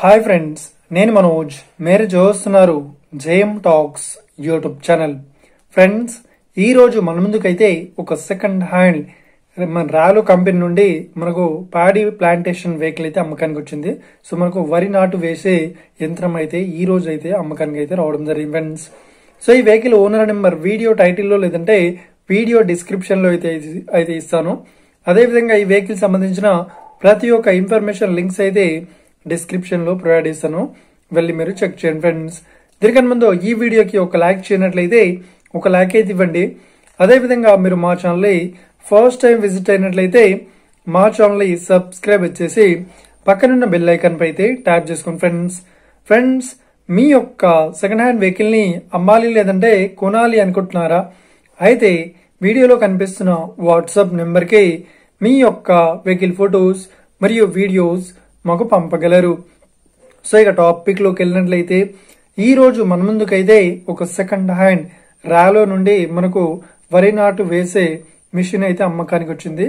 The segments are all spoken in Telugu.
హాయ్ ఫ్రెండ్స్, నేను మనోజ్. మీరు చూస్తున్నారు JM talks YouTube channel. Friends, ఈ రోజు మన ముందుకైతే ఒక సెకండ్ హ్యాండ్ మన రాలో కంపెనీ నుండి మనకు పాడి ప్లాంటేషన్ వెహికల్ అయితే అమ్మకానికి వచ్చింది. సో మనకు వరి నాటు వేసే యంత్రం అయితే ఈ రోజు అయితే అమ్మకానికి అయితే రావడం జరిగింది ఫ్రెండ్స్. సో ఈ వెహికల్ ఓనర్ నెంబర్ వీడియో టైటిల్లో లేదంటే వీడియో డిస్క్రిప్షన్ లో అయితే ఇస్తాను. అదేవిధంగా ఈ వెహికల్ సంబంధించిన ప్రతి ఒక్క ఇన్ఫర్మేషన్ లింక్స్ అయితే డిస్క్రిప్షన్ లో ప్రొవైడ్ చేస్తాను, వెళ్ళి మీరు చెక్ చేయండి ఫ్రెండ్స్. దీనికన్నా ముందు ఈ వీడియోకి ఒక లైక్ చేయనట్లయితే ఒక లైక్ అయితే ఇవ్వండి. అదేవిధంగా మీరు మా ఛానల్ ఫస్ట్ టైం విజిట్ అయినట్లయితే మా ఛానల్ సబ్స్క్రైబ్ చేసి పక్కనున్న బెల్ ఐకాన్ పై అయితే ట్యాప్ చేసుకోండి ఫ్రెండ్స్. మీ యొక్క సెకండ్ హ్యాండ్ వెహికల్ ని అమ్మాలి లేదంటే కొనాలి అనుకుంటున్నారా? అయితే వీడియోలో కనిపిస్తున్న వాట్సాప్ నెంబర్ కి మీ యొక్క వెహికల్ ఫొటోస్ మరియు వీడియోస్ మాకు పంపగలరు. సో ఇక టాపిక్ లోకి వెళ్ళినట్లయితే ఈ రోజు మన ముందుకైతే ఒక సెకండ్ హ్యాండ్ రాలో నుండి మనకు వరి నాటు వేసే మిషన్ అయితే అమ్మకానికి వచ్చింది.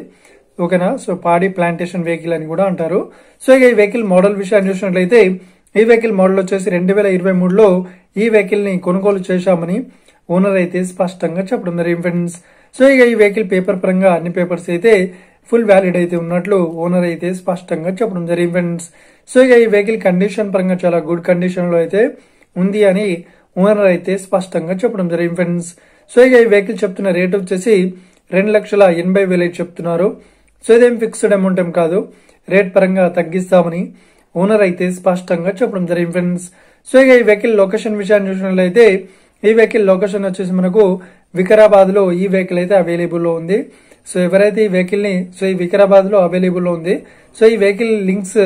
ఓకేనా? సో పాడి ప్లాంటేషన్ వెహికల్ అని కూడా అంటారు. సో ఇక ఈ వెహికల్ మోడల్ విషయాన్ని చూసినట్లయితే ఈ వెహికల్ మోడల్ వచ్చేసి 2023లో ఈ వెహికల్ ని కొనుగోలు చేశామని ఓనర్ అయితే స్పష్టంగా చెప్పడం జరిగింది ఫ్రెండ్స్. సో ఇక ఈ వెహికల్ పేపర్ పరంగా అన్ని పేపర్స్ అయితే ఫుల్ వ్యాలిడ్ అయితే ఉన్నట్లు ఓనర్ అయితే స్పష్టంగా చెప్పడం జరిగింది ఫ్రెండ్స్. సో ఇక ఈ వెహికల్ కండిషన్ పరంగా చాలా గుడ్ కండిషన్ లో అయితే ఉంది అని ఓనర్ అయితే స్పష్టంగా చెప్పడం జరిగింది ఫ్రెండ్స్. సో ఇక ఈ వెహికల్ చెప్తున్న రేట్ వచ్చేసి 2,80,000 చెప్తున్నారు. సో ఇదేం ఫిక్స్డ్ అమౌంట్ ఏం కాదు, రేట్ పరంగా తగ్గిస్తామని ఓనర్ అయితే స్పష్టంగా చెప్పడం జరిగింది ఫ్రెండ్స్. సో ఇక ఈ వెహికల్ లొకేషన్ విషయాన్ని చూసినట్లయితే ఈ వెహికల్ లొకేషన్ వచ్చేసి మనకు వికారాబాద్ లో ఈ వెహికల్ అయితే అవైలబుల్ లో ఉంది. సో ఎవరైతే ఈ వెహికల్ ని ఈ వికారాబాద్ లో అవైలబుల్ లో ఉంది. సో ఈ వెహికల్ లింక్స్,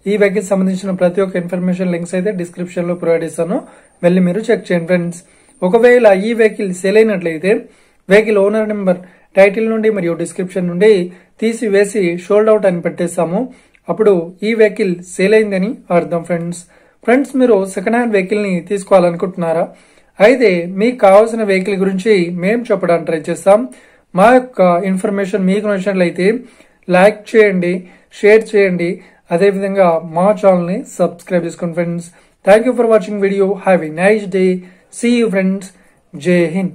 ఈ వెహికల్ సంబంధించిన ప్రతి ఒక్క ఇన్ఫర్మేషన్ లింక్స్ అయితే డిస్క్రిప్షన్ లో ప్రొవైడ్ చేస్తాను, వెళ్ళి మీరు చెక్ చేయండి ఫ్రెండ్స్. ఒకవేళ ఈ వెహికల్ సేల్ అయినట్లయితే వెహికల్ ఓనర్ నెంబర్ టైటిల్ నుండి మరియు డిస్క్రిప్షన్ నుండి తీసివేసి షోల్డ్ అవుట్ అని పెట్టేస్తాము. అప్పుడు ఈ వెహికల్ సేల్ అయిందని అర్థం ఫ్రెండ్స్. మీరు సెకండ్ హ్యాండ్ వెహికల్ ని తీసుకోవాలనుకుంటున్నారా? అయితే మీకు కావాల్సిన వెహికల్ గురించి మేము చెప్పడానికి ట్రై చేస్తాం. మా యొక్క ఇన్ఫర్మేషన్ మీకు నచ్చినట్లయితే లైక్ చేయండి, షేర్ చేయండి, అదేవిధంగా మా ఛానల్ ని సబ్స్క్రైబ్ చేసుకోండి friends. Thank you for watching video. Have a nice day. See you friends. జై హింద్.